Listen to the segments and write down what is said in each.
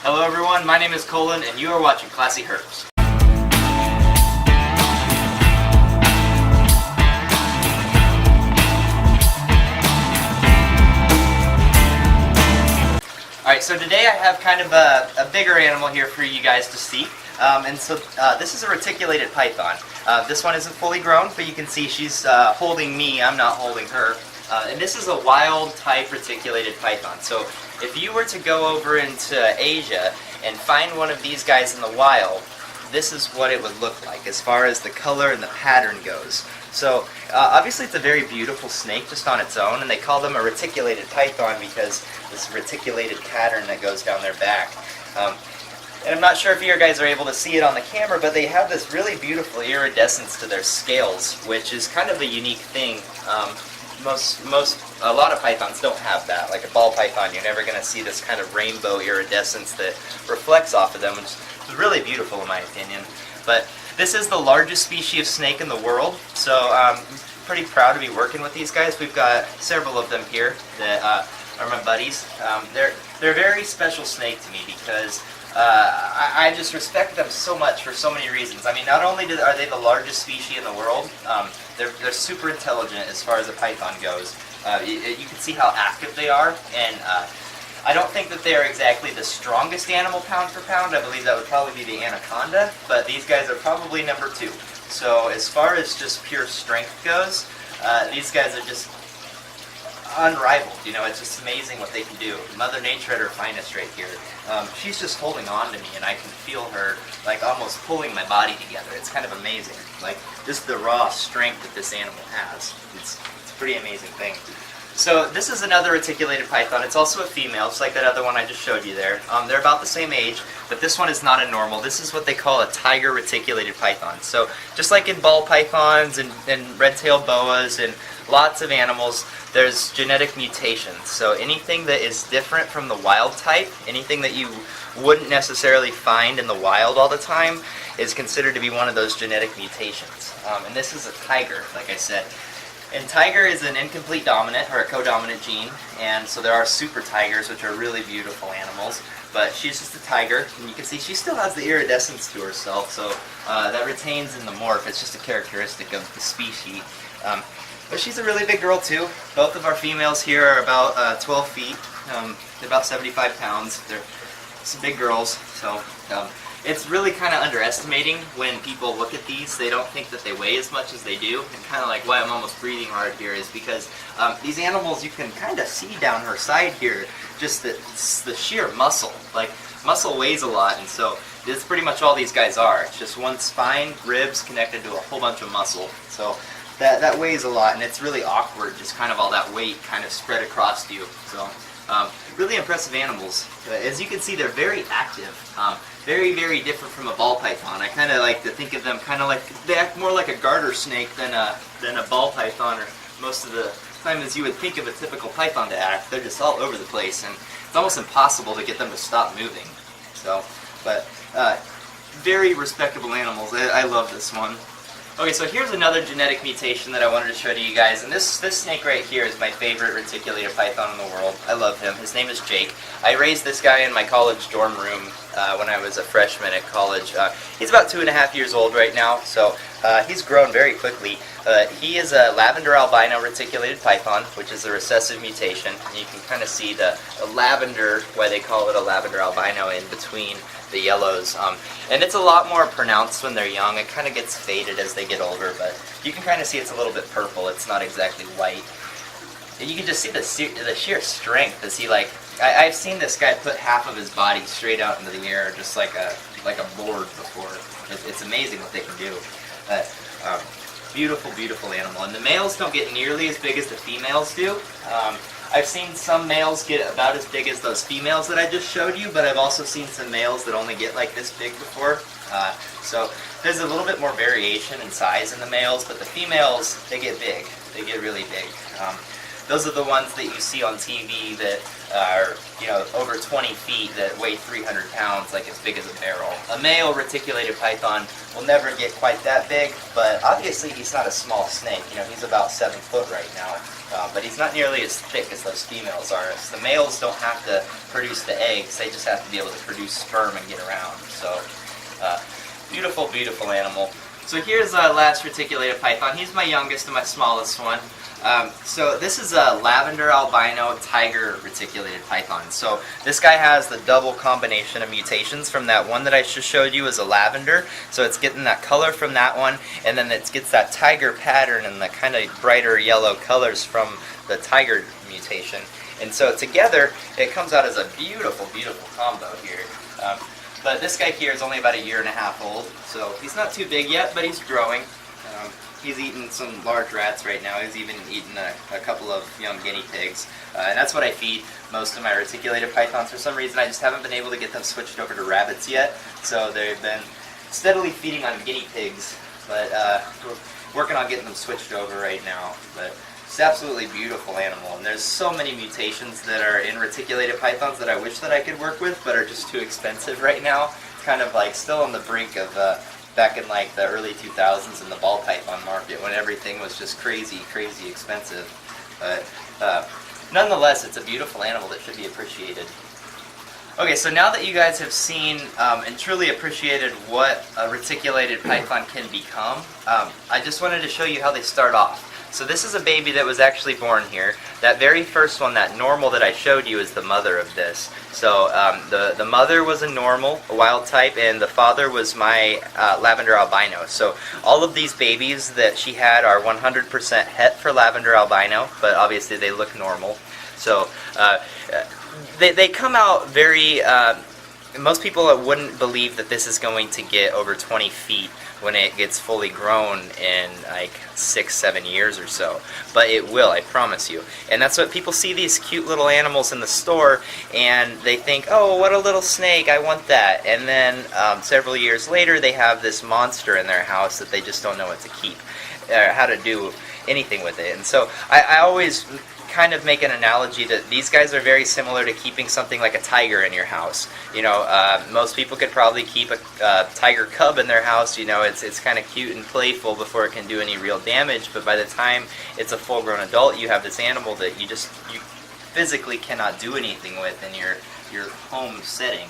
Hello everyone, my name is Colin and you are watching ClassyHerps. Alright, so today I have kind of a bigger animal here for you guys to see. This is a reticulated python. This one isn't fully grown, but you can see she's holding me, I'm not holding her. And this is a wild type reticulated python. So if you were to go over into Asia and find one of these guys in the wild, this is what it would look like as far as the color and the pattern goes. So obviously it's a very beautiful snake just on its own, and they call them a reticulated python because this reticulated pattern that goes down their back. And I'm not sure if you guys are able to see it on the camera, but they have this really beautiful iridescence to their scales, which is kind of a unique thing. A lot of pythons don't have that. Like a ball python, you're never going to see this kind of rainbow iridescence that reflects off of them, which is really beautiful in my opinion. But this is the largest species of snake in the world, so I'm pretty proud to be working with these guys. We've got several of them here that are my buddies. They're a very special snake to me because I just respect them so much for so many reasons. I mean, not only are they the largest species in the world, they're super intelligent as far as a python goes. You can see how active they are, and I don't think that they are exactly the strongest animal pound for pound. I believe that would probably be the anaconda, but these guys are probably number 2. So as far as just pure strength goes, these guys are just unrivaled. You know, it's just amazing what they can do. Mother Nature at her finest right here. She's just holding on to me, and I can feel her like almost pulling my body together. It's kind of amazing. Like just the raw strength that this animal has. It's a pretty amazing thing. So this is another reticulated python. It's also a female, just like that other one I just showed you there. They're about the same age, but this one is not a normal. This is what they call a tiger reticulated python. So just like in ball pythons and red-tailed boas and lots of animals, there's genetic mutations. So anything that is different from the wild type, anything that you wouldn't necessarily find in the wild all the time, is considered to be one of those genetic mutations. And this is a tiger, like I said. And tiger is an incomplete dominant, or a codominant gene, and so there are super tigers, which are really beautiful animals, but she's just a tiger, and you can see she still has the iridescence to herself, so that retains in the morph. It's just a characteristic of the species. But she's a really big girl too. Both of our females here are about 12 feet, they're about 75 pounds. They're some big girls, so it's really kind of underestimating when people look at these. They don't think that they weigh as much as they do, and kind of like why I'm almost breathing hard here is because these animals, you can kind of see down her side here, just the sheer muscle. Like, muscle weighs a lot, and so that's pretty much all these guys are. It's just one spine, ribs connected to a whole bunch of muscle. So that weighs a lot, and it's really awkward, just kind of all that weight kind of spread across you. So really impressive animals. As you can see, they're very active. Very, very different from a ball python. I kind of like to think of them kind of like, they act more like a garter snake than a ball python, or most of the time as you would think of a typical python to act. They're just all over the place, and it's almost impossible to get them to stop moving. So, but very respectable animals. I love this one. Okay, so here's another genetic mutation that I wanted to show to you guys, and this snake right here is my favorite reticulated python in the world. I love him. His name is Jake. I raised this guy in my college dorm room when I was a freshman at college. He's about 2.5 years old right now, so he's grown very quickly. He is a Lavender albino reticulated python, which is a recessive mutation. And you can kind of see the lavender, why they call it a Lavender albino, in between the yellows. And it's a lot more pronounced when they're young. It kind of gets faded as they get older, but you can kind of see it's a little bit purple. It's not exactly white. And you can just see the sheer strength as he, like, I've seen this guy put half of his body straight out into the air, just like a board before. It's amazing what they can do. But beautiful, beautiful animal. And the males don't get nearly as big as the females do. I've seen some males get about as big as those females that I just showed you, but I've also seen some males that only get like this big before. So there's a little bit more variation in size in the males, but the females, they get big. They get really big. Those are the ones that you see on TV that are, you know, over 20 feet that weigh 300 pounds, like as big as a barrel. A male reticulated python will never get quite that big, but obviously he's not a small snake. You know, he's about 7 foot right now, but he's not nearly as thick as those females are. So the males don't have to produce the eggs, they just have to be able to produce sperm and get around. So, beautiful, beautiful animal. So here's last reticulated python. He's my youngest and my smallest one. So this is a Lavender albino tiger reticulated python. So this guy has the double combination of mutations from that one that I just showed you as a lavender. So it's getting that color from that one, and then it gets that tiger pattern and the kind of brighter yellow colors from the tiger mutation. And so together it comes out as a beautiful, beautiful combo here. But this guy here is only about 1.5 years old, so he's not too big yet, but he's growing. He's eating some large rats right now. He's even eaten a couple of young guinea pigs. And that's what I feed most of my reticulated pythons. For some reason, I just haven't been able to get them switched over to rabbits yet. So they've been steadily feeding on guinea pigs, but we're working on getting them switched over right now. But it's an absolutely beautiful animal. And there's so many mutations that are in reticulated pythons that I wish that I could work with, but are just too expensive right now. It's kind of like still on the brink of back in like the early 2000s in the ball python market when everything was just crazy, crazy expensive. But nonetheless, it's a beautiful animal that should be appreciated. Okay, so now that you guys have seen and truly appreciated what a reticulated python can become, I just wanted to show you how they start off. So this is a baby that was actually born here. That very first one, that normal that I showed you, is the mother of this. So the mother was a normal, a wild type, and the father was my Lavender albino. So all of these babies that she had are 100% het for Lavender albino, but obviously they look normal. So they come out very... most people wouldn't believe that this is going to get over 20 feet when it gets fully grown in like 6-7 years or so. But it will, I promise you. And that's what people see, these cute little animals in the store, and they think, oh, what a little snake, I want that. And then several years later, they have this monster in their house that they just don't know what to keep, or how to do anything with it. And so I always kind of make an analogy that these guys are very similar to keeping something like a tiger in your house. You know, most people could probably keep a tiger cub in their house. You know, it's kind of cute and playful before it can do any real damage, but by the time it's a full-grown adult, you have this animal that you physically cannot do anything with in your home setting.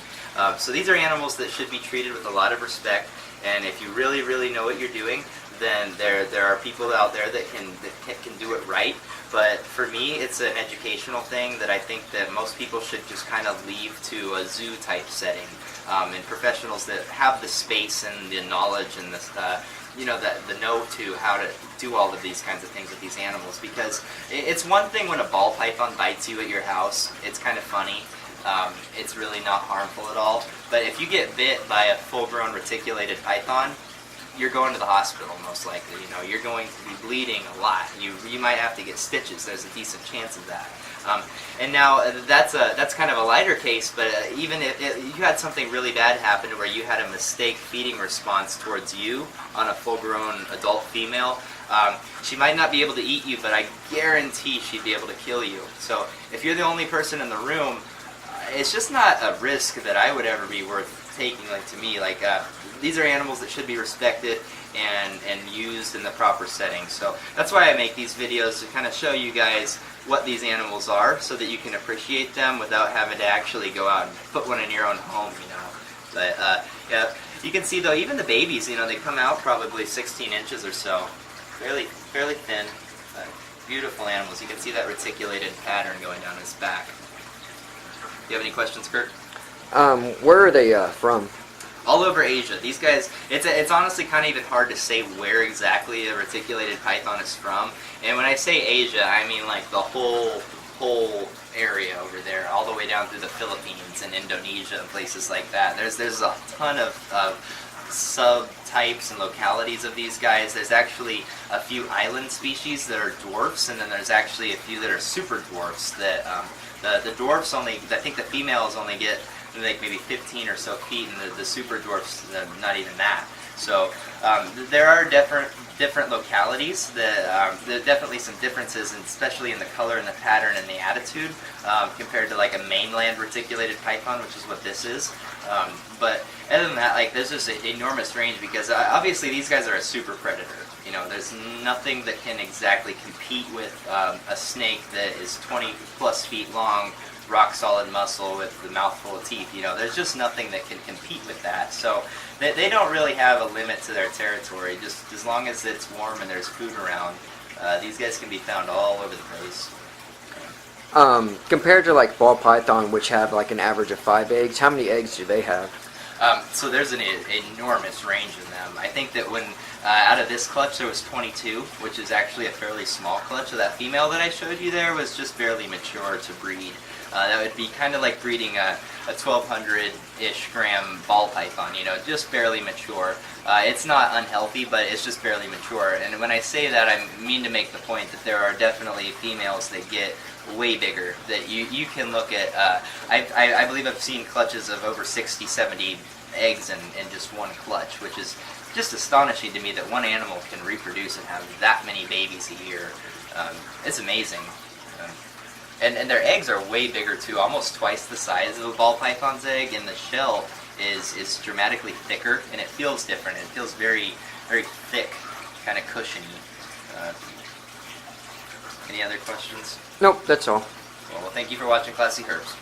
So these are animals that should be treated with a lot of respect, and if you really, really know what you're doing, then there are people out there that can do it right. But for me, it's an educational thing that I think that most people should just kind of leave to a zoo type setting, and professionals that have the space and the knowledge and the know to how to do all of these kinds of things with these animals. Because it's one thing when a ball python bites you at your house, it's kind of funny. It's really not harmful at all. But if you get bit by a full-grown reticulated python, you're going to the hospital most likely. You know, you're going to be bleeding a lot. You might have to get stitches. There's a decent chance of that. And now that's kind of a lighter case, but even if you had something really bad happen where you had a mistake feeding response towards you on a full-grown adult female, she might not be able to eat you, but I guarantee she'd be able to kill you. So if you're the only person in the room, it's just not a risk that I would ever be worth taking. Like, to me, like these are animals that should be respected and used in the proper setting. So that's why I make these videos, to kind of show you guys what these animals are, so that you can appreciate them without having to actually go out and put one in your own home, you know. But yeah, you can see though, even the babies, you know, they come out probably 16 inches or so, fairly thin, beautiful animals. You can see that reticulated pattern going down his back. Do you have any questions, Kurt? Where are they from? All over Asia. These guys, it's honestly kind of even hard to say where exactly a reticulated python is from. And when I say Asia, I mean like the whole area over there, all the way down through the Philippines and Indonesia and places like that. There's a ton of subtypes and localities of these guys. There's actually a few island species that are dwarfs, and then there's actually a few that are super dwarfs. That the dwarfs only, I think the females only get like maybe 15 or so feet, and the super dwarfs not even that. So there are different localities. There are definitely some differences, and especially in the color and the pattern and the attitude, compared to like a mainland reticulated python, which is what this is. But other than that, like there's just an enormous range, because obviously these guys are a super predator. You know, there's nothing that can exactly compete with a snake that is 20 plus feet long, rock solid muscle with the mouth full of teeth. You know, there's just nothing that can compete with that. So they don't really have a limit to their territory. Just as long as it's warm and there's food around, these guys can be found all over the place. Compared to like ball python, which have like an average of 5 eggs, how many eggs do they have? So there's an enormous range in them. I think that when out of this clutch there was 22, which is actually a fairly small clutch. So that female that I showed you there was just barely mature to breed. That would be kind of like breeding a 1,200-ish gram ball python, you know, just barely mature. It's not unhealthy, but it's just barely mature. And when I say that, I mean to make the point that there are definitely females that get way bigger, that you can look at. I believe I've seen clutches of over 60, 70 eggs in just one clutch, which is just astonishing to me that one animal can reproduce and have that many babies a year. It's amazing. And their eggs are way bigger too, almost twice the size of a ball python's egg, and the shell is dramatically thicker, and it feels different. It feels very, very thick, kind of cushiony. Any other questions? Nope, that's all. Well, thank you for watching Classy Herps.